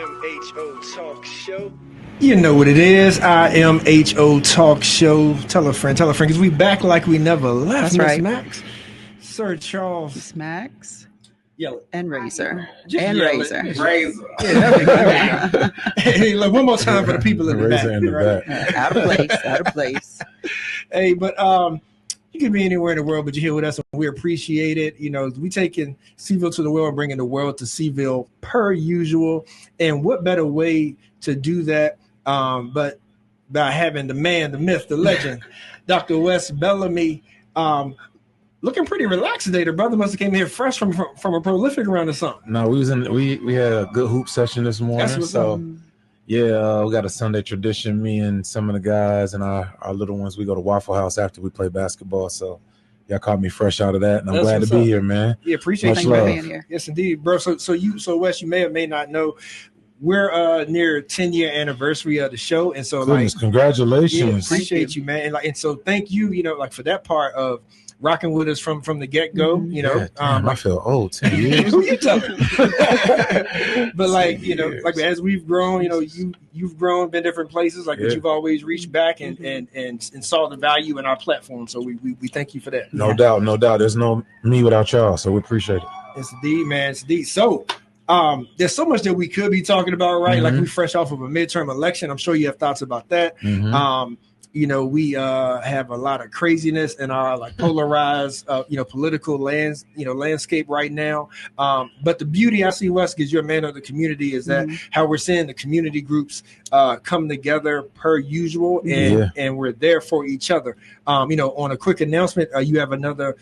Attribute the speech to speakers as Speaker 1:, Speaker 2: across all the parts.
Speaker 1: IMHO Talk Show. You know what it is, IMHO Talk Show. Tell a friend, because we back like we never left.
Speaker 2: That's right.
Speaker 1: Max, Sir Charles.
Speaker 2: Miss Max.
Speaker 1: Yell it.
Speaker 2: And Razor.
Speaker 1: Just
Speaker 2: and
Speaker 1: yell
Speaker 2: Razor.
Speaker 1: It.
Speaker 3: Razor.
Speaker 1: Yeah, there we go. Hey, look, one more time for the people in the
Speaker 3: Razor
Speaker 1: back.
Speaker 3: in the
Speaker 1: right?
Speaker 3: back.
Speaker 2: Out of place.
Speaker 1: Hey, but you can be anywhere in the world, but you're here with us, and we appreciate it. You know, we taking Seaville to the world and bringing the world to Seaville per usual. And what better way to do that but by having the man, the myth, the legend, Dr. Wes Bellamy, looking pretty relaxed today. The brother must have came here fresh from a prolific round or something.
Speaker 3: No, we had a good hoop session this morning. So yeah, we got a Sunday tradition. Me and some of the guys and our little ones, we go to Waffle House after we play basketball. So y'all caught me fresh out of that, and I'm glad to be here, man.
Speaker 1: Yeah, appreciate
Speaker 2: you for being here.
Speaker 1: Yes, indeed, bro. So Wes, you may or may not know, we're near 10-year anniversary of the show, and so
Speaker 3: congratulations.
Speaker 1: Yeah, appreciate you, man, and so thank you, for that part of rocking with us from the get-go.
Speaker 3: Damn, I feel old. 10 years.
Speaker 1: Who you telling? But as we've grown, you've grown, been different places, but you've always reached back and saw the value in our platform. So we thank you for that.
Speaker 3: No doubt. There's no me without y'all, so we appreciate it.
Speaker 1: It's indeed, man. It's indeed. So there's so much that we could be talking about, right? Like we fresh off of a midterm election. I'm sure you have thoughts about that. We have a lot of craziness in our polarized, political landscape right now. But the beauty I see, Wes, because you're a man of the community, is that how we're seeing the community groups come together per usual, and we're there for each other. On a quick announcement, you have another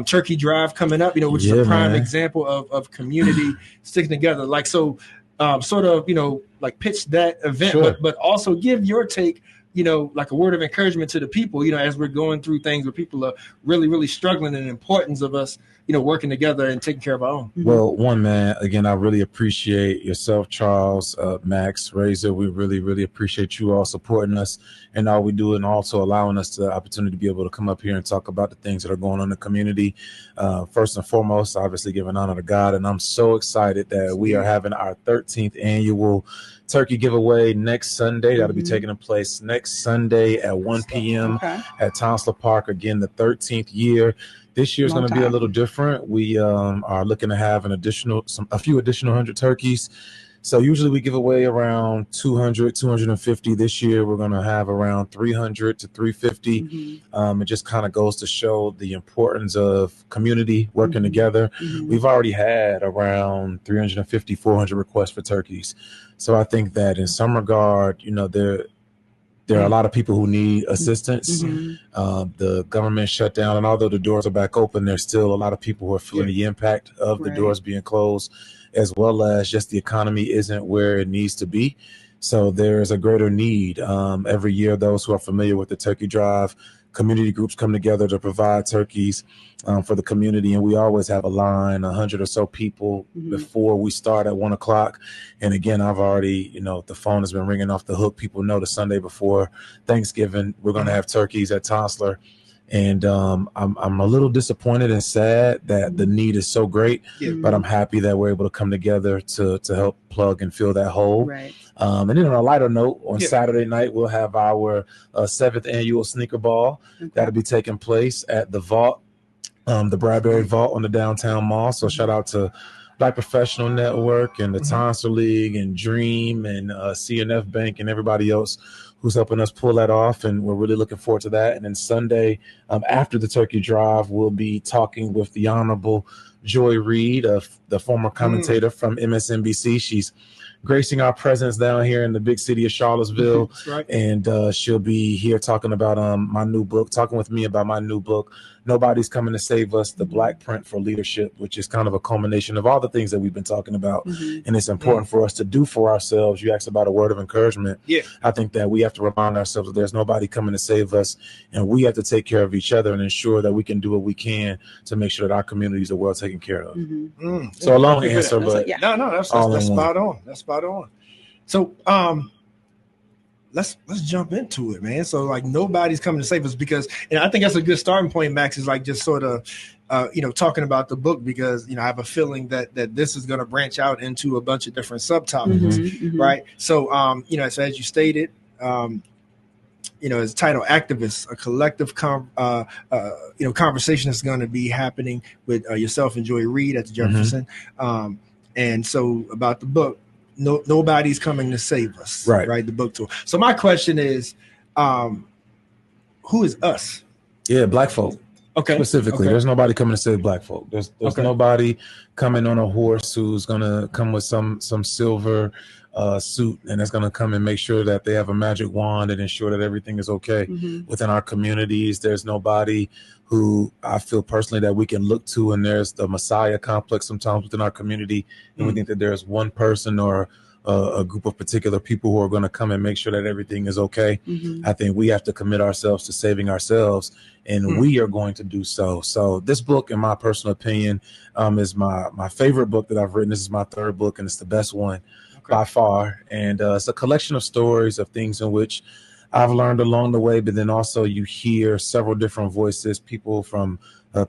Speaker 1: turkey drive coming up, which is a prime example of community sticking together. Pitch that event,
Speaker 3: sure.
Speaker 1: but also give your take, a word of encouragement to the people, as we're going through things where people are really, really struggling, and the importance of us, working together and taking care of our own.
Speaker 3: Well, one, man, again, I really appreciate yourself, Charles, Max, Razor. We really, really appreciate you all supporting us and all we do, and also allowing us the opportunity to be able to come up here and talk about the things that are going on in the community. First and foremost, obviously giving honor to God. And I'm so excited that we are having our 13th annual turkey giveaway next Sunday. That'll be taking place next Sunday at 1 p.m. at Townsville Park. Again, the 13th year. This year's going to be a little different. We are looking to have a few additional 100 turkeys. So usually we give away around 200, 250. This year we're going to have around 300 to 350. It just kind of goes to show the importance of community working together. We've already had around 350, 400 requests for turkeys. So I think that in some regard, there are a lot of people who need assistance. The government shut down, and although the doors are back open, there's still a lot of people who are feeling the impact of the doors being closed, as well as just the economy isn't where it needs to be. So there's a greater need. Every year, those who are familiar with the Turkey Drive, community groups come together to provide turkeys for the community, and we always have a line, 100 or so people before we start at 1 o'clock. And again, I've already, the phone has been ringing off the hook. People know the Sunday before Thanksgiving we're going to have turkeys at Tonsler. And I'm a little disappointed and sad that the need is so great, but I'm happy that we're able to come together to help plug and fill that hole.
Speaker 2: Right.
Speaker 3: And then on a lighter note, on Saturday night, we'll have our 7th annual sneaker ball. That'll be taking place at the Vault, the Bradbury Vault on the downtown mall. So shout out to Black Professional Network and the Tonsor League and Dream and CNF Bank and everybody else who's helping us pull that off, and we're really looking forward to that. And then Sunday, after the turkey drive, we'll be talking with the Honorable Joy Reid, the former commentator from MSNBC. She's gracing our presence down here in the big city of Charlottesville. And she'll be here talking about my new book, talking with me about my new book, Nobody's Coming to Save Us, The Black Print for Leadership, which is kind of a culmination of all the things that we've been talking about. And it's important for us to do for ourselves. You asked about a word of encouragement. I think that we have to remind ourselves that there's nobody coming to save us, and we have to take care of each other and ensure that we can do what we can to make sure that our communities are well taken care of. So a long answer, but
Speaker 1: that's spot on. That's spot on. So let's jump into it, man. So nobody's coming to save us, because, and I think that's a good starting point, Max, is just sort of talking about the book because, I have a feeling that this is going to branch out into a bunch of different subtopics, right? So, so as you stated, it's titled Activists, a collective conversation is going to be happening with yourself and Joy Reid at the Jefferson. And so about the book, nobody's coming to save us, right? The book tour. So my question is, who is us?
Speaker 3: Yeah, Black folk.
Speaker 1: Okay.
Speaker 3: Specifically, there's nobody coming to save Black folk. There's nobody coming on a horse who's gonna come with some silver suit and that's gonna come and make sure that they have a magic wand and ensure that everything is okay within our communities. There's nobody who I feel personally that we can look to, and there's the Messiah complex sometimes within our community, and we think that there's one person or a group of particular people who are going to come and make sure that everything is okay. I think we have to commit ourselves to saving ourselves, and we are going to do so. So this book, in my personal opinion, is my favorite book that I've written. This is my third book, and it's the best one by far. And it's a collection of stories of things in which I've learned along the way, but then also you hear several different voices, people from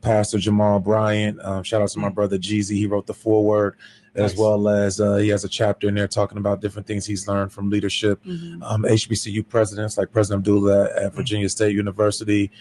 Speaker 3: Pastor Jamal Bryant. Shout out to my brother Jeezy. He wrote the foreword, as well as he has a chapter in there talking about different things he's learned from leadership. HBCU presidents like President Abdullah at Virginia State University,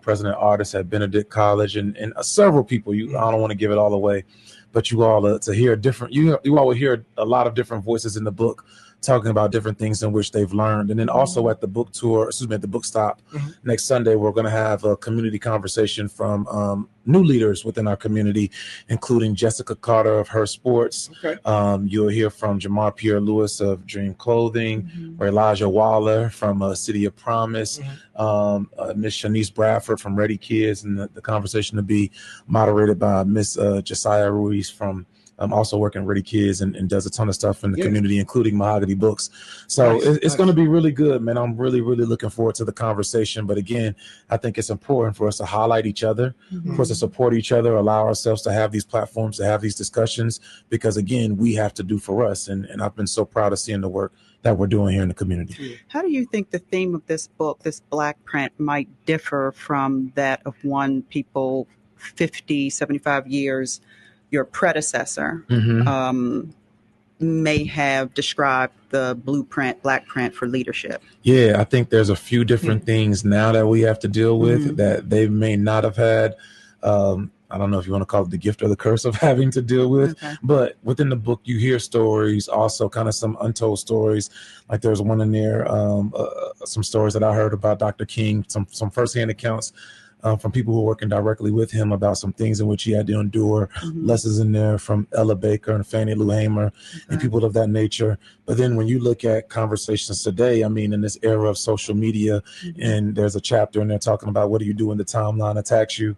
Speaker 3: President Artis at Benedict College, and several people. I don't want to give it all away, but you all to hear different. You all will hear a lot of different voices in the book talking about different things in which they've learned. And then also at the book tour, at the book stop next Sunday, we're going to have a community conversation from new leaders within our community, including Jessica Carter of Her Sports. You'll hear from Jamar Pierre-Lewis of Dream Clothing, or Elijah Waller from City of Promise, Miss Shanice Bradford from Ready Kids, and the conversation to be moderated by Miss Josiah Ruiz from also working Ready Kids and does a ton of stuff in the community, including Mahogany Books. So it's going to be really good, man. I'm really, really looking forward to the conversation. But again, I think it's important for us to highlight each other, for us to support each other, allow ourselves to have these platforms, to have these discussions, because again, we have to do for us. And I've been so proud of seeing the work that we're doing here in the community.
Speaker 2: How do you think the theme of this book, this Black print, might differ from that of one people 50, 75 years your predecessor may have described the blueprint, Black print for leadership?
Speaker 3: Yeah, I think there's a few different things now that we have to deal with that they may not have had. I don't know if you want to call it the gift or the curse of having to deal with, but within the book, you hear stories, also kind of some untold stories. Like there's one in there, some stories that I heard about Dr. King, some firsthand accounts from people who are working directly with him about some things in which he had to endure. Lessons in there from Ella Baker and Fannie Lou Hamer and people of that nature. But then when you look at conversations today, I mean, in this era of social media, and there's a chapter in there talking about what do you do when the timeline attacks you.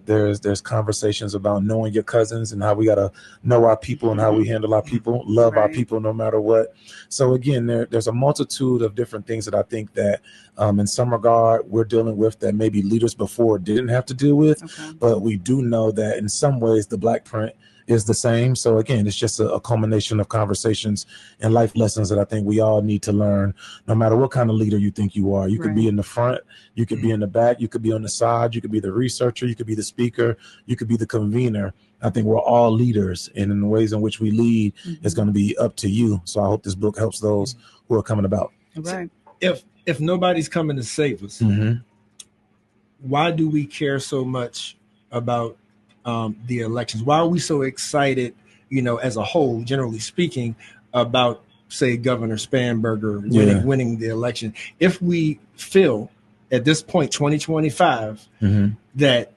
Speaker 3: There's conversations about knowing your cousins and how we got to know our people and how we handle our people, love our people no matter what. So again, there's a multitude of different things that I think that in some regard we're dealing with that maybe leaders before didn't have to deal with, but we do know that in some ways the Black print is the same. So again, it's just a culmination of conversations and life lessons that I think we all need to learn, no matter what kind of leader you think you are. You could be in the front, you could be in the back, you could be on the side, you could be the researcher, you could be the speaker, you could be the convener. I think we're all leaders, and in the ways in which we lead is going to be up to you. So I hope this book helps those who are coming about.
Speaker 2: Right.
Speaker 1: If nobody's coming to save us, why do we care so much about the elections? Why are we so excited, as a whole, generally speaking, about, say, Governor Spanberger winning the election? If we feel at this point, 2025, that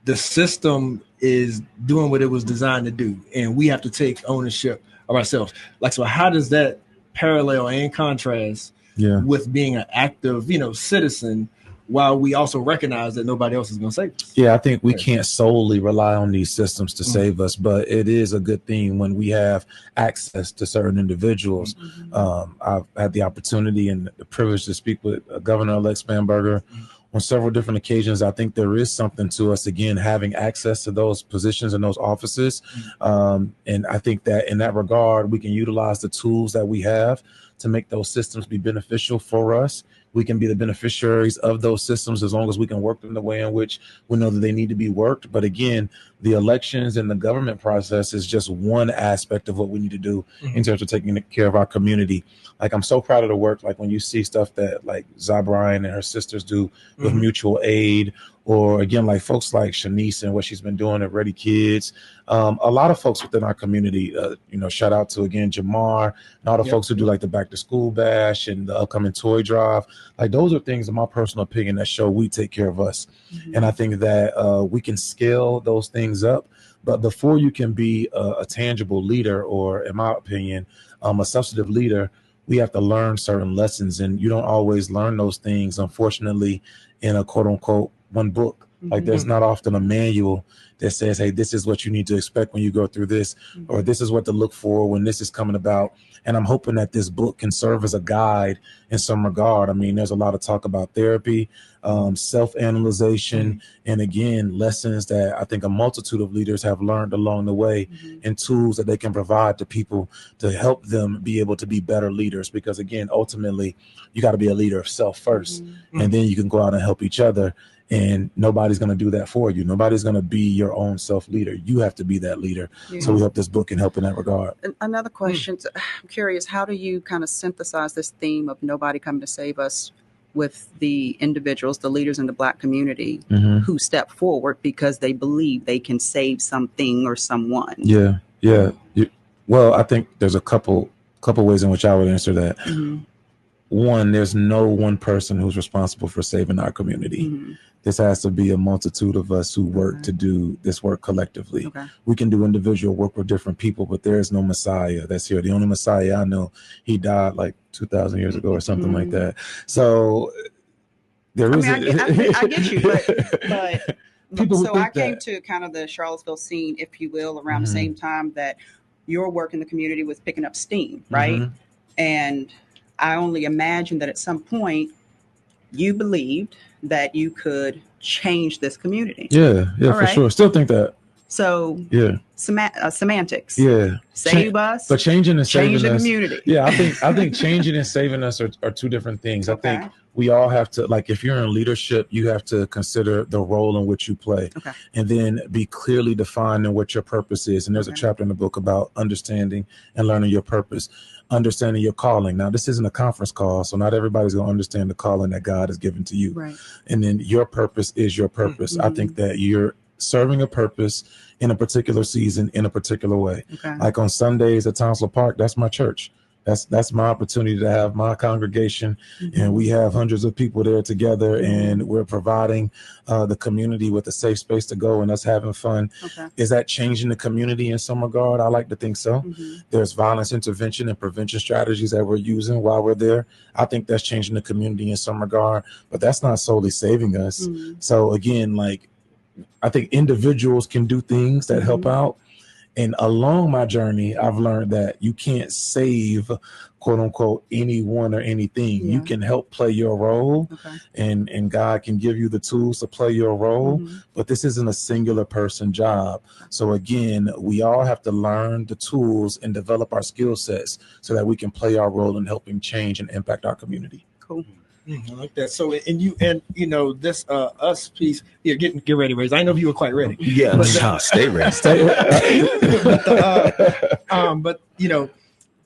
Speaker 1: the system is doing what it was designed to do, and we have to take ownership of ourselves. So how does that parallel and contrast with being an active, citizen, while we also recognize that nobody else is going to save us?
Speaker 3: Yeah, I think we can't solely rely on these systems to save us, but it is a good thing when we have access to certain individuals. I've had the opportunity and the privilege to speak with Governor-elect Spanberger on several different occasions. I think there is something to us, again, having access to those positions and those offices. And I think that in that regard, we can utilize the tools that we have to make those systems be beneficial for us. we can be the beneficiaries of those systems as long as we can work them the way in which we know that they need to be worked. But again, the elections and the government process is just one aspect of what we need to do in terms of taking care of our community. Like, I'm so proud of the work. Like, when you see stuff that like Zah Bryan and her sisters do with mutual aid, or again, like folks like Shanice and what she's been doing at Ready Kids. A lot of folks within our community, shout out to, again, Jamar and all the folks who do like the back to school bash and the upcoming toy drive. Like, those are things, in my personal opinion, that show we take care of us. And I think that we can scale those things up. But before you can be a tangible leader, or in my opinion, a substantive leader, we have to learn certain lessons. And you don't always learn those things, unfortunately, in a quote unquote one book. Like, there's not often a manual that says, hey, this is what you need to expect when you go through this, or this is what to look for when this is coming about. And I'm hoping that this book can serve as a guide in some regard. I mean, there's a lot of talk about therapy, self-analyzation, and again, lessons that I think a multitude of leaders have learned along the way, and tools that they can provide to people to help them be able to be better leaders. Because again, ultimately, you got to be a leader of self first, and then you can go out and help each other. And nobody's going to do that for you. Nobody's going to be your own self leader. You have to be that leader. So we hope this book can help in that regard.
Speaker 2: Another question. I'm curious, how do you kind of synthesize this theme of nobody coming to save us with the individuals, the leaders in the Black community who step forward because they believe they can save something or someone? Well,
Speaker 3: I think there's a couple ways in which I would answer that. One, there's no one person who's responsible for saving our community. This has to be a multitude of us who work to do this work collectively. We can do individual work with different people, but there is no Messiah that's here. The only Messiah I know, he died like 2,000 years ago or something like that. So there is.
Speaker 2: I get you, but people. So I came to kind of the Charlottesville scene, if you will, around the same time that your work in the community was picking up steam, right? And I only imagine that at some point you believed that you could change this community.
Speaker 3: For sure. Still think that.
Speaker 2: So semantics. Save us,
Speaker 3: but changing and saving
Speaker 2: change the
Speaker 3: us,
Speaker 2: community.
Speaker 3: I think changing and saving us are two different things. I think we all have to, like, if you're in leadership, you have to consider the role in which you play, and then be clearly defined in what your purpose is. And there's a chapter in the book about understanding and learning your purpose. Understanding your calling. Now, this isn't a conference call, so not everybody's going to understand the calling that God has given to you. And then your purpose is your purpose. I think that you're serving a purpose in a particular season in a particular way. Like on Sundays at Townsville Park, that's my church. That's my opportunity to have my congregation, and we have hundreds of people there together, and we're providing the community with a safe space to go and us having fun. Is that changing the community in some regard? I like to think so. There's violence intervention and prevention strategies that we're using while we're there. I think that's changing the community in some regard, but that's not solely saving us. So again, like, I think individuals can do things that help out. And along my journey, I've learned that you can't save, quote unquote, anyone or anything. You can help play your role, and God can give you the tools to play your role. But this isn't a singular person job. So again, we all have to learn the tools and develop our skill sets so that we can play our role in helping change and impact our community.
Speaker 2: Cool.
Speaker 1: I like that. So, this us piece here, get ready, Raise. I know if you were quite ready.
Speaker 3: Stay ready.
Speaker 1: But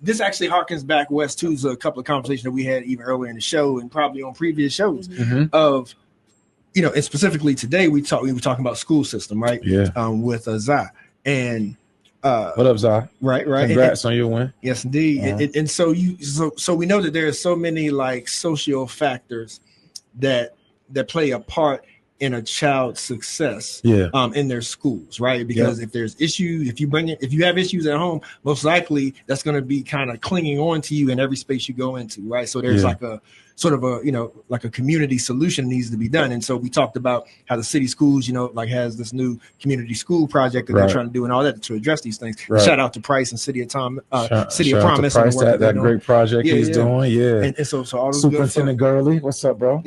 Speaker 1: this actually harkens back, Wes, to a couple of conversations that we had even earlier in the show and probably on previous shows of, and specifically today we were talking about school system, right? With Zah and.
Speaker 3: What up, Zah?
Speaker 1: Right.
Speaker 3: Congrats on your win.
Speaker 1: Yes, indeed. And so we know that there are so many like social factors that play a part in a child's success in their schools, right? Because if there's issues, if you have issues at home, most likely that's going to be kind of clinging on to you in every space you go into, right? So there's like a sort of a, like a community solution needs to be done. And so we talked about how the city schools, like has this new community school project that they're trying to do and all that to address these things. Shout out to Price and City of Promise.
Speaker 3: Price, that great project he's doing.
Speaker 1: And so all those
Speaker 3: Superintendent Gurley, what's up, bro?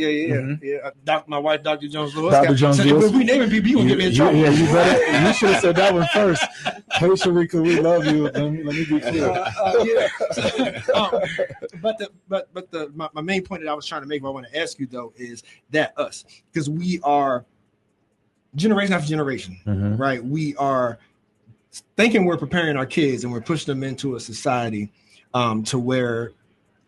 Speaker 1: My wife, Dr. Jones Lewis.
Speaker 3: Dr. Jones Lewis.
Speaker 1: If we naming people, you will get me in trouble.
Speaker 3: You should have said that one first. Hey, Sharika, we love you. Let me be clear.
Speaker 1: But my main point that I was trying to make, what I want to ask you though, is that us, because we are generation after generation, right? We are thinking we're preparing our kids and we're pushing them into a society to where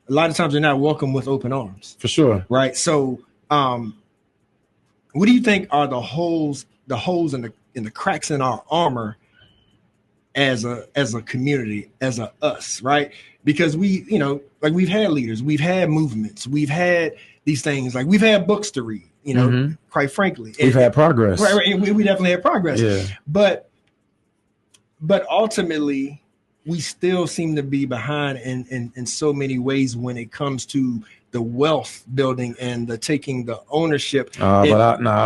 Speaker 1: a lot of times they're not welcome with open arms.
Speaker 3: For sure.
Speaker 1: Right. So what do you think are the holes in the cracks in our armor as a community, as a us, right? Because we, you know, like we've had leaders, we've had movements, we've had these things, like we've had books to read, you know, quite frankly.
Speaker 3: We've had progress.
Speaker 1: Right, we definitely had progress.
Speaker 3: Yeah.
Speaker 1: But ultimately, we still seem to be behind in so many ways when it comes to the wealth building and the taking the ownership.
Speaker 3: I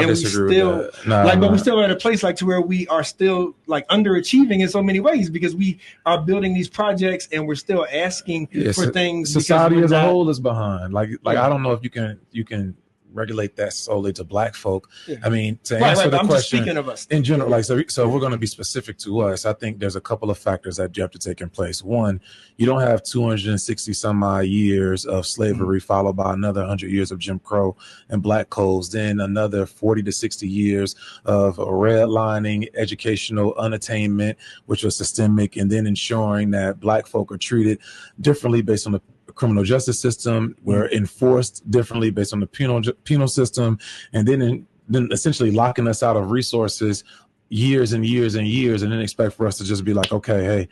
Speaker 3: disagree with that.
Speaker 1: But we're still at a place like to where we are still like underachieving in so many ways because we are building these projects and we're still asking for things.
Speaker 3: Society as a whole is behind. Like I don't know if you can regulate that solely to Black folk. Yeah. I mean, to answer the question
Speaker 1: speaking of us
Speaker 3: in general, like so we're going to be specific to us. I think there's a couple of factors that you have to take in place. One, you don't have 260 some odd years of slavery followed by another 100 years of Jim Crow and Black codes, then another 40 to 60 years of redlining, educational unattainment, which was systemic, and then ensuring that Black folk are treated differently based on the criminal justice system. We're enforced differently based on the penal system, and then essentially locking us out of resources years and years and years, and then expect for us to just be like, okay, hey,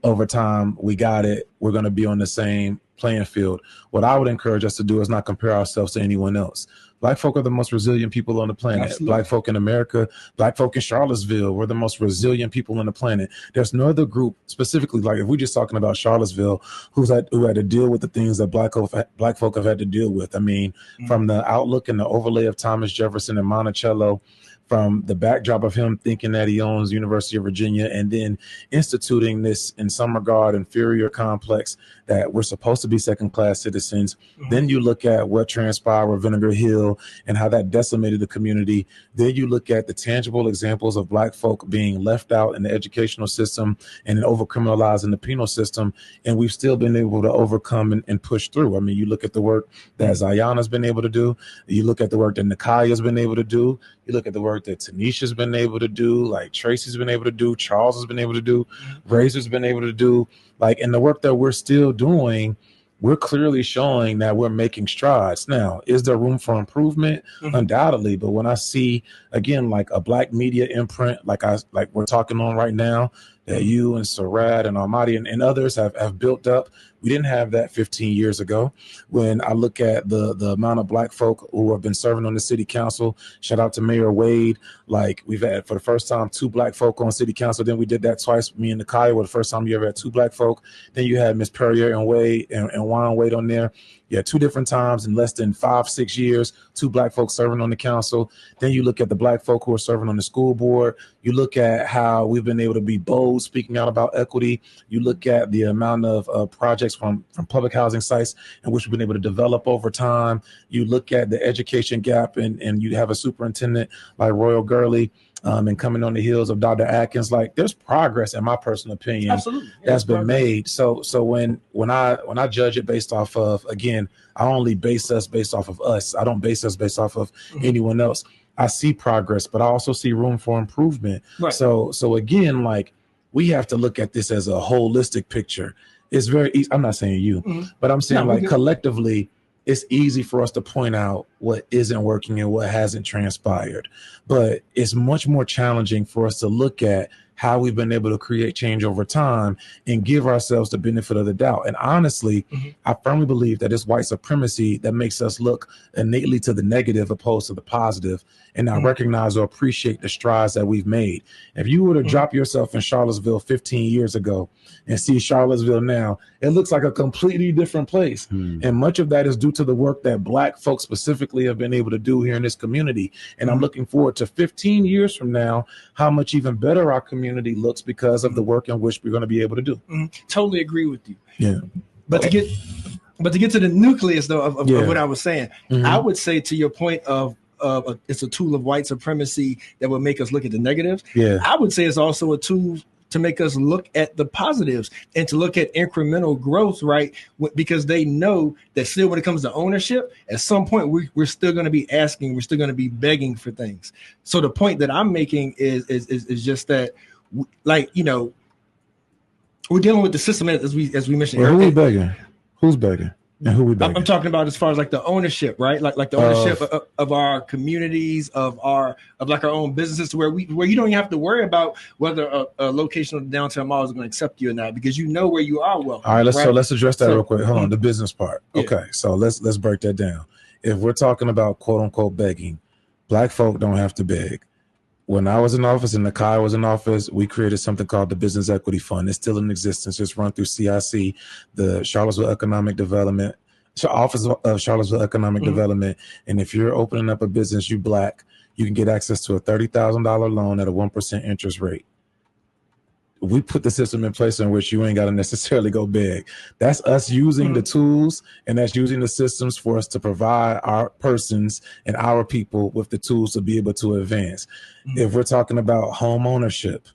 Speaker 3: over time we got it. We're going to be on the same playing field. What I would encourage us to do is not compare ourselves to anyone else. Black folk are the most resilient people on the planet. Absolutely. Black folk in America, Black folk in Charlottesville, we're the most resilient people on the planet. There's no other group, specifically, like if we're just talking about Charlottesville, who had to deal with the things that Black folk have had to deal with. I mean, from the outlook and the overlay of Thomas Jefferson and Monticello, from the backdrop of him thinking that he owns the University of Virginia and then instituting this, in some regard, inferior complex that we're supposed to be second-class citizens. Then you look at what transpired with Vinegar Hill and how that decimated the community. Then you look at the tangible examples of Black folk being left out in the educational system and over-criminalized in the penal system, and we've still been able to overcome and push through. I mean, you look at the work that Zayana's been able to do. You look at the work that Nakaya's been able to do. You look at the work that Tanisha's been able to do, like Tracy's been able to do, Charles has been able to do, Razor's been able to do, like, and the work that we're still doing, we're clearly showing that we're making strides. Now, is there room for improvement? Undoubtedly. But when I see, again, like a Black media imprint, like we're talking on right now, that you and Sarad and Almighty and others have built up, we didn't have that 15 years ago. When I look at the amount of Black folk who have been serving on the city council, shout out to Mayor Wade. Like, we've had, for the first time, 2 Black folk on city council. Then we did that twice. Me and Nakia were the first time you ever had 2 Black folk. Then you had Miss Perrier and Wade and Juan Wade on there. Yeah, 2 different times in less than 5-6 years, 2 Black folks serving on the council. Then you look at the Black folk who are serving on the school board. You look at how we've been able to be bold speaking out about equity. You look at the amount of projects from public housing sites in which we've been able to develop over time. You look at the education gap, and you have a superintendent like Royal Gurley, and coming on the heels of Dr. Atkins. Like, there's progress, in my personal opinion.
Speaker 1: Absolutely.
Speaker 3: That's been made. So when I judge it based off of, again, I only base us based off of us. I don't base us based off of anyone else. I see progress, but I also see room for improvement. Right. So again, like, we have to look at this as a holistic picture. It's very easy. I'm not saying you, but I'm saying collectively, it's easy for us to point out what isn't working and what hasn't transpired. But it's much more challenging for us to look at how we've been able to create change over time and give ourselves the benefit of the doubt. And honestly, I firmly believe that it's white supremacy that makes us look innately to the negative opposed to the positive, and not recognize or appreciate the strides that we've made. If you were to drop yourself in Charlottesville 15 years ago and see Charlottesville now, it looks like a completely different place. And much of that is due to the work that Black folks specifically have been able to do here in this community. And I'm looking forward to 15 years from now, how much even better our community looks because of the work in which we're going to be able to do.
Speaker 1: Totally agree with you.
Speaker 3: Yeah.
Speaker 1: But to get to the nucleus though of what I was saying, I would say, to your point of it's a tool of white supremacy that will make us look at the negatives.
Speaker 3: Yeah.
Speaker 1: I would say it's also a tool to make us look at the positives and to look at incremental growth, right? Because they know that still when it comes to ownership, at some point we're still going to be asking, we're still going to be begging for things. So the point that I'm making is just that, like, you know, we're dealing with the system as we mentioned.
Speaker 3: Well, who we begging? Who's begging? And who we begging?
Speaker 1: I'm talking about as far as like the ownership, right? Like the ownership of our communities, of our own businesses, where you don't even have to worry about whether a location of the downtown mall is going to accept you or not, because you know where you are welcome.
Speaker 3: All right, let's address that real quick. Hold on, the business part.
Speaker 1: Yeah.
Speaker 3: Okay, so let's break that down. If we're talking about quote unquote begging, Black folk don't have to beg. When I was in office and Nakai was in office, we created something called the Business Equity Fund. It's still in existence. It's run through CIC, the Charlottesville Economic Development, Office of Charlottesville Economic Development. And if you're opening up a business, you Black, you can get access to a $30,000 loan at a 1% interest rate. We put the system in place in which you ain't got to necessarily go beg. That's us using the tools, and that's using the systems for us to provide our persons and our people with the tools to be able to advance. If we're talking about home ownership,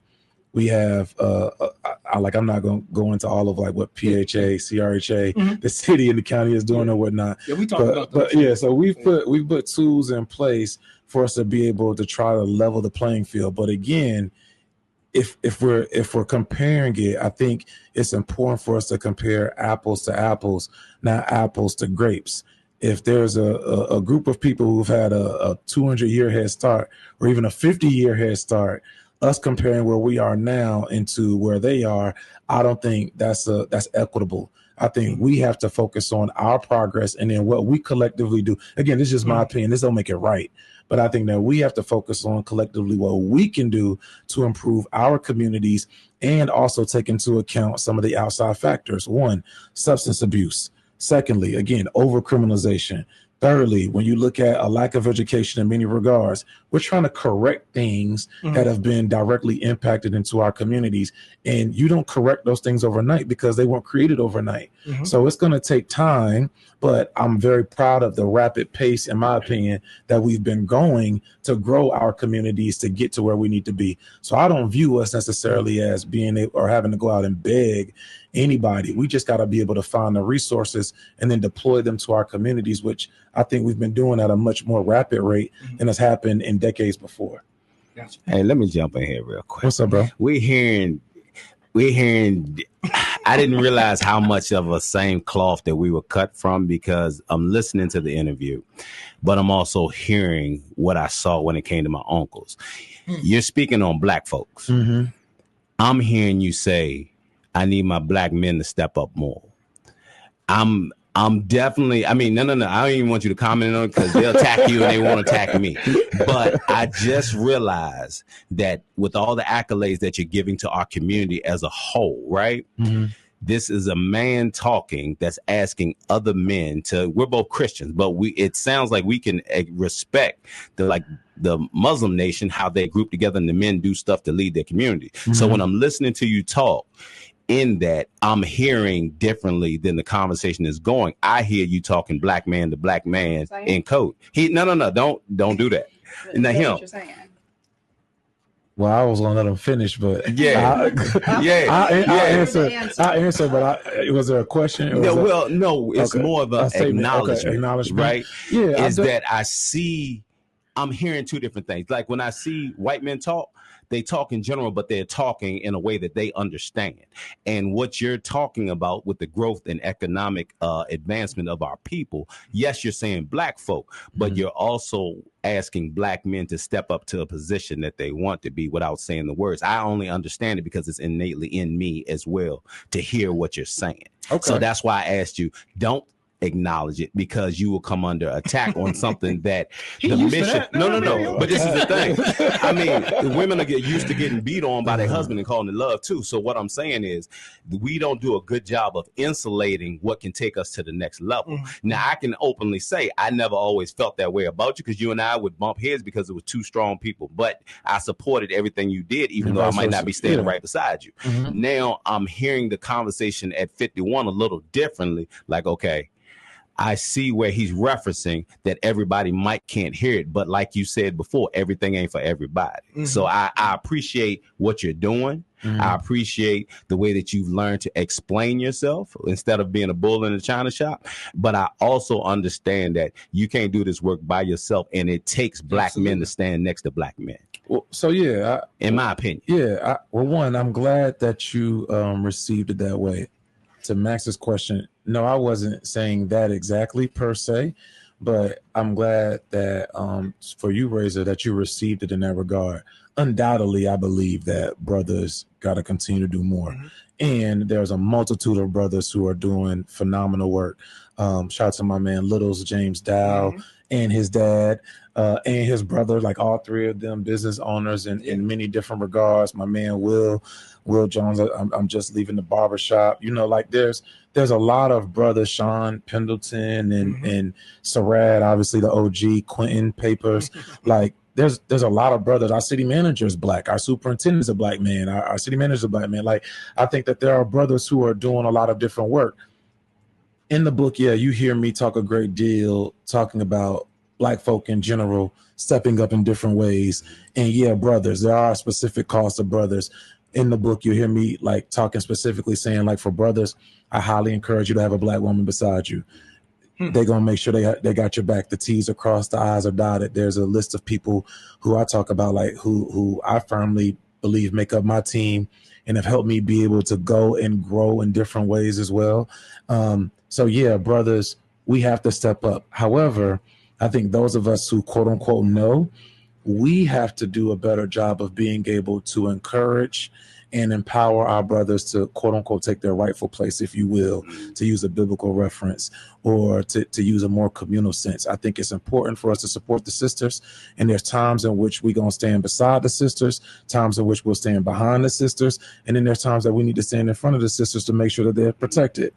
Speaker 3: we have I'm not going to go into all of like what PHA, CRHA, the city and the county is doing or whatnot.
Speaker 1: Yeah, we talk about that.
Speaker 3: But yeah, so we put tools in place for us to be able to try to level the playing field. But again, if we're comparing it, I think it's important for us to compare apples to apples, not apples to grapes. If there's a group of people who've had a 200-year head start or even a 50-year head start, us comparing where we are now into where they are, I don't think that's equitable. I think we have to focus on our progress and then what we collectively do. Again, this is just my opinion. This don't make it right. But I think that we have to focus on collectively what we can do to improve our communities and also take into account some of the outside factors. One, substance abuse. Secondly, again, overcriminalization. Thirdly, when you look at a lack of education in many regards, we're trying to correct things that have been directly impacted into our communities. And you don't correct those things overnight because they weren't created overnight. So it's going to take time, but I'm very proud of the rapid pace, in my opinion, that we've been going to grow our communities to get to where we need to be. So I don't view us necessarily as being able or having to go out and beg anybody. We just got to be able to find the resources and then deploy them to our communities, which I think we've been doing at a much more rapid rate than has happened in decades before.
Speaker 4: Gotcha. Hey, let me jump in here real quick.
Speaker 3: What's up, bro?
Speaker 4: We're hearing I didn't realize how much of a same cloth that we were cut from, because I'm listening to the interview, but I'm also hearing what I saw when it came to my uncles. You're speaking on Black folks. I'm hearing you say, I need my Black men to step up more. I'm definitely, I mean, no. I don't even want you to comment on it because they'll attack you and they won't attack me. But I just realized that with all the accolades that you're giving to our community as a whole, right? This is a man talking that's asking other men to, we're both Christians, but it sounds like we can respect the Muslim nation, how they group together and the men do stuff to lead their community. So when I'm listening to you talk, in that I'm hearing differently than the conversation is going. I hear you talking Black man to Black man in code. No, don't do that. Now him.
Speaker 3: Well, I was gonna let him finish, but I answer. But was there a question?
Speaker 4: No, it's more of an acknowledgement, right?
Speaker 3: Yeah,
Speaker 4: I'm hearing two different things. Like when I see white men talk, they talk in general, but they're talking in a way that they understand. And what you're talking about with the growth and economic advancement of our people, yes, you're saying Black folk, but you're also asking Black men to step up to a position that they want to be without saying the words. I only understand it because it's innately in me as well to hear what you're saying. So that's why I asked you, don't acknowledge it, because you will come under attack on something that the mission. No. But this is the thing. I mean, women are get used to getting beat on by their husband and calling it love too. So what I'm saying is, we don't do a good job of insulating what can take us to the next level. Now, I can openly say I never always felt that way about you, because you and I would bump heads because it was two strong people. But I supported everything you did, even though I might not be standing right beside you. Now I'm hearing the conversation at 51 a little differently. Like, okay, I see where he's referencing that everybody can't hear it, but like you said before, everything ain't for everybody. Mm-hmm. So I appreciate what you're doing. Mm-hmm. I appreciate the way that you've learned to explain yourself instead of being a bull in a china shop. But I also understand that you can't do this work by yourself, and it takes black men to stand next to black men.
Speaker 3: Well, so yeah,
Speaker 4: in my opinion,
Speaker 3: one, I'm glad that you received it that way. To Max's question, no, I wasn't saying that exactly per se, but I'm glad that for you, Razor, that you received it in that regard. Undoubtedly, I believe that brothers got to continue to do more. Mm-hmm. And there's a multitude of brothers who are doing phenomenal work. Shout out to my man Littles, James Dow, mm-hmm. and his dad, and his brother, like all three of them business owners in many different regards. My man Will Jones, I'm just leaving the barbershop. You know, like there's a lot of brothers, Sean Pendleton and mm-hmm. and Sarad, obviously the OG, Quentin Papers. Like there's a lot of brothers. Our city manager is black. Our superintendent is a black man. Our city manager is a black man. Like I think that there are brothers who are doing a lot of different work. In the book, you hear me talk a great deal talking about black folk in general stepping up in different ways. And brothers, there are specific calls to brothers. In the book, you hear me like talking specifically saying like for brothers, I highly encourage you to have a black woman beside you. They're going to make sure they got your back. The T's are crossed, the I's are dotted. There's a list of people who I talk about like who I firmly believe make up my team and have helped me be able to go and grow in different ways as well. So brothers, we have to step up. However, I think those of us who quote unquote know, we have to do a better job of being able to encourage and empower our brothers to quote unquote take their rightful place, if you will, to use a biblical reference or to use a more communal sense. I think it's important for us to support the sisters. And there's times in which we're going to stand beside the sisters, times in which we'll stand behind the sisters. And then there's times that we need to stand in front of the sisters to make sure that they're protected.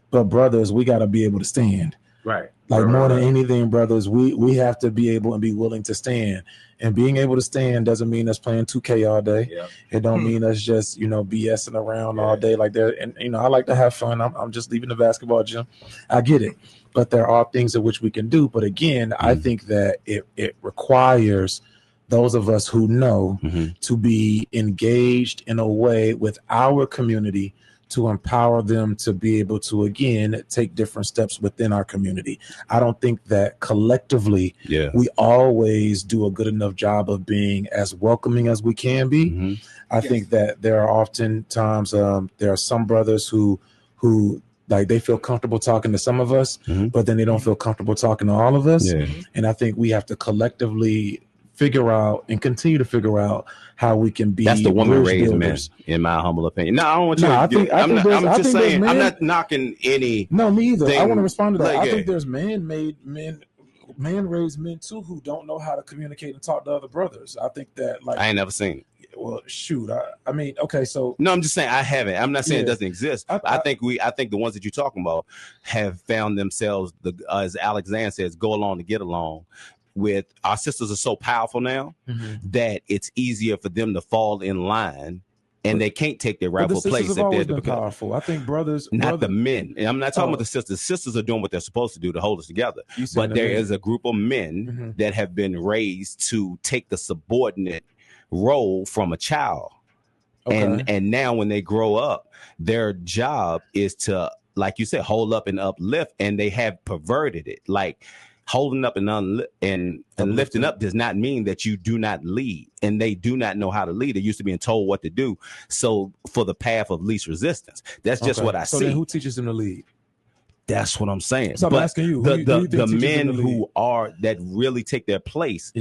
Speaker 3: But brothers, we got to be able to stand.
Speaker 4: Right.
Speaker 3: Like more than anything, brothers, we have to be able and be willing to stand. And being able to stand doesn't mean us playing 2K all day. Yeah. It don't mean us just, BSing around all day like that. And, I like to have fun. I'm just leaving the basketball gym. I get it. But there are things in which we can do. But again, I think that it requires those of us who know to be engaged in a way with our community to empower them to be able to, again, take different steps within our community. I don't think that collectively we always do a good enough job of being as welcoming as we can be. I think that there are often times there are some brothers who like they feel comfortable talking to some of us, but then they don't feel comfortable talking to all of us. And I think we have to collectively figure out and continue to figure out how we can be.
Speaker 4: That's the woman raised men, in my humble opinion. No, I don't want you. I'm just saying. I'm not knocking any.
Speaker 3: No, me either. I want to respond to that. I think there's man-raised men too who don't know how to communicate and talk to other brothers. I think that
Speaker 4: I ain't never seen it.
Speaker 3: Well, shoot. I mean, okay, so
Speaker 4: no, I'm just saying I haven't. I'm not saying it doesn't exist. I think the ones that you're talking about have found themselves, as Alexander says, go along to get along. With our sisters are so powerful now that it's easier for them to fall in line, and they can't take their rightful place if they're
Speaker 3: powerful. I think brothers,
Speaker 4: the men. And I'm not talking about the sisters. Sisters are doing what they're supposed to do to hold us together. But there is a group of men that have been raised to take the subordinate role from a child, and now when they grow up, their job is to, like you said, hold up and uplift, and they have perverted it, like. Holding up and lifting up does not mean that you do not lead, and they do not know how to lead. They're used to being told what to do. So for the path of least resistance, that's just what I see.
Speaker 3: So then who teaches them to lead?
Speaker 4: That's what I'm saying.
Speaker 3: So I'm asking you,
Speaker 4: the men who are that really take their place,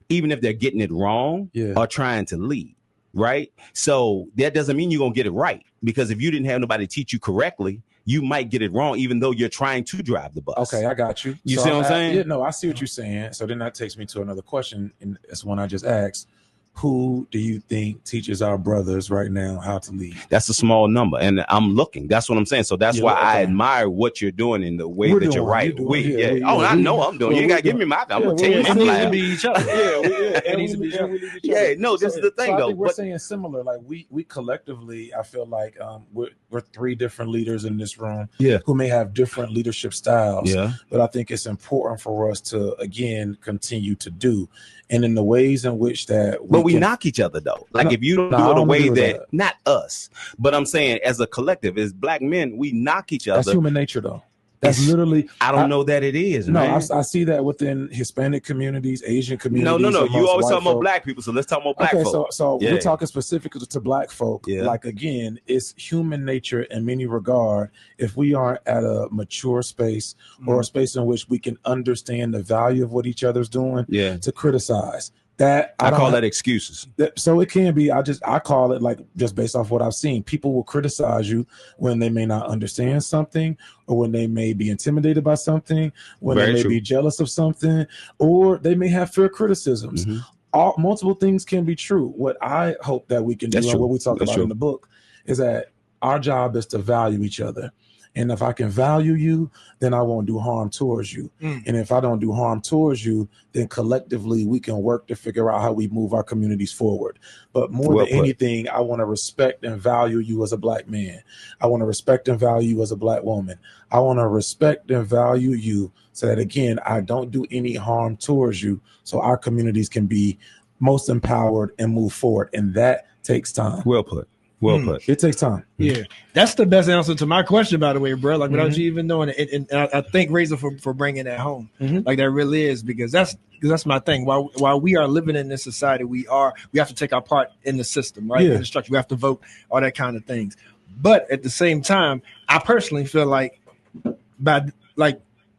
Speaker 4: even if they're getting it wrong, are trying to lead. Right. So that doesn't mean you're going to get it right, because if you didn't have nobody teach you correctly, you might get it wrong, even though you're trying to drive the bus.
Speaker 3: Okay, I got you.
Speaker 4: You see what I'm saying?
Speaker 3: Yeah, no, I see what you're saying. So then that takes me to another question, and it's one I just asked. who do you think teaches our brothers right now how to lead?
Speaker 4: That's a small number, and I'm looking. That's what I'm saying. So that's why I admire what you're doing in the way that you're right. I know I'm doing. You gotta give me my. I'm gonna take my
Speaker 1: flag. To be each other.
Speaker 3: It needs to be each other.
Speaker 4: No, this is the thing though.
Speaker 3: We're saying similar. Like we collectively, I feel like we're three different leaders in this room. Who may have different leadership styles. But I think it's important for us to again continue to do. And in the ways in which that
Speaker 4: we knock each other though. Like if you don't do it a way that not us, but I'm saying as a collective, as black men, we knock each other.
Speaker 3: That's human nature though. That's literally.
Speaker 4: I don't know that it is.
Speaker 3: No,
Speaker 4: man.
Speaker 3: I see that within Hispanic communities, Asian communities.
Speaker 4: No. You always talking about black people, so let's talk about black folk.
Speaker 3: So we're talking specifically to black folk. Like again, it's human nature in many regard. If we aren't at a mature space or a space in which we can understand the value of what each other's doing, to criticize. That
Speaker 4: I call that excuses.
Speaker 3: So it can be. I call it like just based off what I've seen. People will criticize you when they may not understand something, or when they may be intimidated by something, when they may be jealous of something, or they may have fair criticisms. Multiple things can be true. What I hope that we can do, and what we talk about in the book, is that our job is to value each other. And if I can value you, then I won't do harm towards you. And if I don't do harm towards you, then collectively we can work to figure out how we move our communities forward. But more than anything, I want to respect and value you as a black man. I want to respect and value you as a black woman. I want to respect and value you so that, again, I don't do any harm towards you, so our communities can be most empowered and move forward. And that takes time.
Speaker 4: Well put. Put.
Speaker 3: It takes time.
Speaker 1: Yeah, that's the best answer to my question, by the way, bro. Like without you even knowing it, and I thank Razor for bringing that home. Like that really is because that's my thing. While we are living in this society, we have to take our part in the system, right? In the structure, we have to vote, all that kind of things. But at the same time, I personally feel like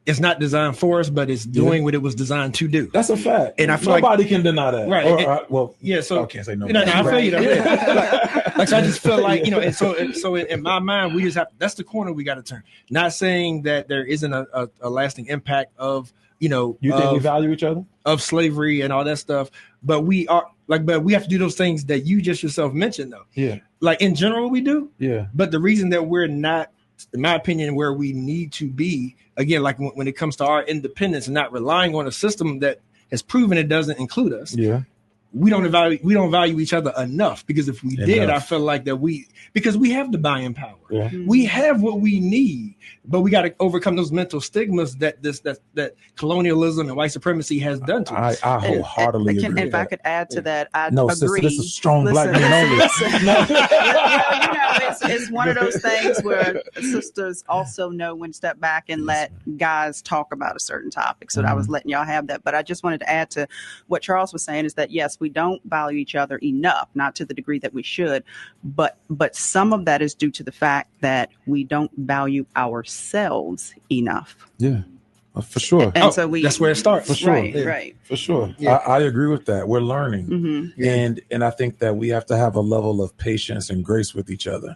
Speaker 1: it's not designed for us, but it's doing what it was designed to do.
Speaker 3: That's a fact.
Speaker 1: And I feel
Speaker 3: nobody can deny that.
Speaker 1: Right. So
Speaker 3: I can't say no.
Speaker 1: I feel you. So I just feel like, and so in my mind, we just have, that's the corner we got to turn. Not saying that there isn't a lasting impact of,
Speaker 3: you think we value each other?
Speaker 1: Of slavery and all that stuff. But we have to do those things that you just yourself mentioned though.
Speaker 3: Yeah.
Speaker 1: Like in general, we do.
Speaker 3: Yeah.
Speaker 1: But the reason that we're not, in my opinion, where we need to be, again, like when it comes to our independence and not relying on a system that has proven it doesn't include us.
Speaker 3: Yeah.
Speaker 1: We don't value each other enough, because if we did, I feel like that because we have the buying power.
Speaker 3: Yeah.
Speaker 1: We have what we need, but we got to overcome those mental stigmas that colonialism and white supremacy has done to us.
Speaker 3: I wholeheartedly agree.
Speaker 2: If I could add to that, I
Speaker 3: agree. Sister, this is strong black men only.
Speaker 2: It's one of those things where sisters also know when to step back and let guys talk about a certain topic. So I was letting y'all have that. But I just wanted to add to what Charles was saying is that, yes, we don't value each other enough, not to the degree that we should. But some of that is due to the fact that we don't value ourselves enough.
Speaker 3: Yeah. For sure.
Speaker 2: And so
Speaker 1: that's where it starts.
Speaker 3: For sure.
Speaker 2: Right.
Speaker 3: For sure. Yeah. I agree with that. We're learning. And I think that we have to have a level of patience and grace with each other.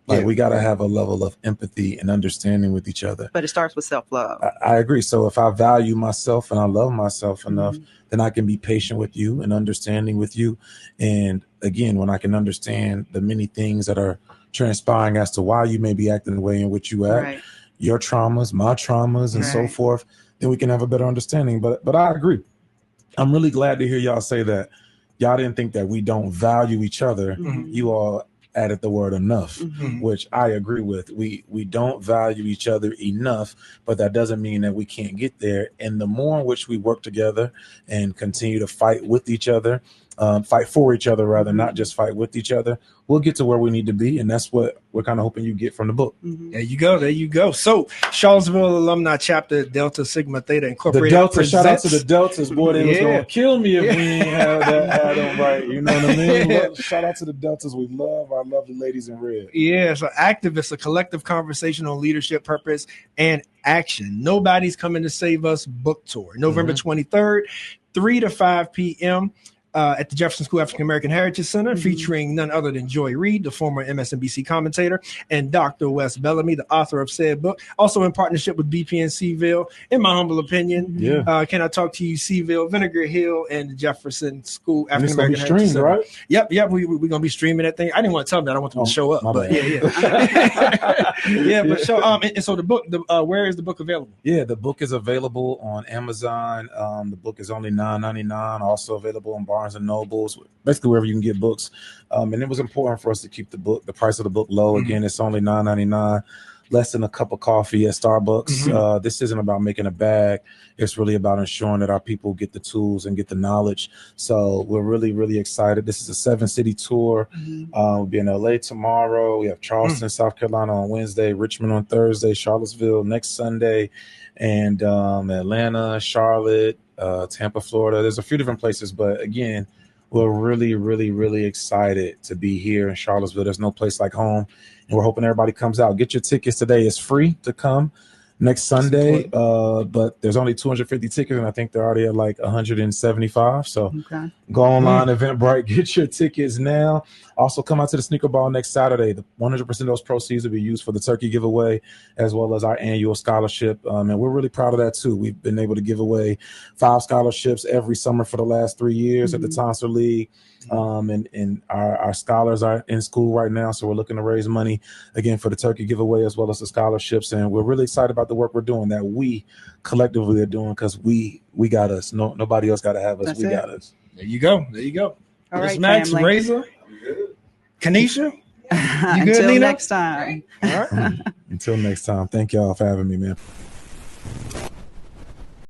Speaker 3: We got to have a level of empathy and understanding with each other.
Speaker 2: But it starts with self-love.
Speaker 3: I agree. So if I value myself and I love myself enough, then I can be patient with you and understanding with you. And again, when I can understand the many things that are transpiring as to why you may be acting the way in which you act, your traumas, my traumas, and so forth, then we can have a better understanding. But I agree. I'm really glad to hear y'all say that. Y'all didn't think that we don't value each other. You all added the word enough, which I agree with. We don't value each other enough, but that doesn't mean that we can't get there. And the more in which we work together and continue to fight with each other, fight for each other rather, not just fight with each other, we'll get to where we need to be. And that's what we're kind of hoping you get from the book.
Speaker 1: There you go. So Charlottesville Alumni Chapter Delta Sigma Theta Incorporated.
Speaker 3: The Delta, shout out to the Deltas, boy. They was going to kill me if we ain't had them right. You know what I mean? Shout out to the Deltas. We love our lovely ladies in red.
Speaker 1: Yeah, so Activists, a collective conversation on leadership, purpose, and action. Nobody's Coming to Save Us book tour, November 23rd, 3 to 5 p.m. at the Jefferson School African American Heritage Center, featuring none other than Joy Reid, the former MSNBC commentator, and Dr. Wes Bellamy, the author of said book. Also in partnership with BPN Seville, in my humble opinion.
Speaker 3: Yeah.
Speaker 1: Can I talk to you, Seville, Vinegar Hill, and the Jefferson School African American
Speaker 3: Heritage Center? Right?
Speaker 1: Yep. We're gonna be streaming that thing. I didn't want to tell them that. I want them to show up. But yeah. But show and so the book. Where is the book available?
Speaker 3: Yeah, the book is available on Amazon. The book is only $9.99. Also available on Barnes and Nobles, basically wherever you can get books. And it was important for us to keep the price of the book low. Again, it's only $9.99, less than a cup of coffee at Starbucks. This isn't about making a bag. It's really about ensuring that our people get the tools and get the knowledge. So we're really, really excited. This is a 7-city tour. We'll be in LA tomorrow. We have Charleston, South Carolina on Wednesday, Richmond on Thursday, Charlottesville next Sunday, and Atlanta, Charlotte, Tampa, Florida. There's a few different places, but again, we're really, really, really excited to be here in Charlottesville. There's no place like home, and we're hoping everybody comes out. Get your tickets today. It's free to come next Sunday, but there's only 250 tickets, and I think they're already at like 175. So go online, Eventbrite, get your tickets now. Also, come out to the Sneaker Ball next Saturday. 100% of those proceeds will be used for the turkey giveaway, as well as our annual scholarship. And we're really proud of that, too. We've been able to give away 5 scholarships every summer for the last 3 years at the Tonsor League. And our scholars are in school right now, so we're looking to raise money again for the turkey giveaway as well as the scholarships. And we're really excited about the work we're doing, that we collectively are doing, because we got us. Nobody else got to have us.
Speaker 2: That's
Speaker 3: we
Speaker 2: it.
Speaker 3: got us.
Speaker 1: There you go.
Speaker 2: All right,
Speaker 1: Max,
Speaker 2: family.
Speaker 1: Razor, Kanisha. You good,
Speaker 2: Until
Speaker 1: Nina?
Speaker 2: next time.
Speaker 1: All right.
Speaker 3: Until next time. Thank y'all for having me, man.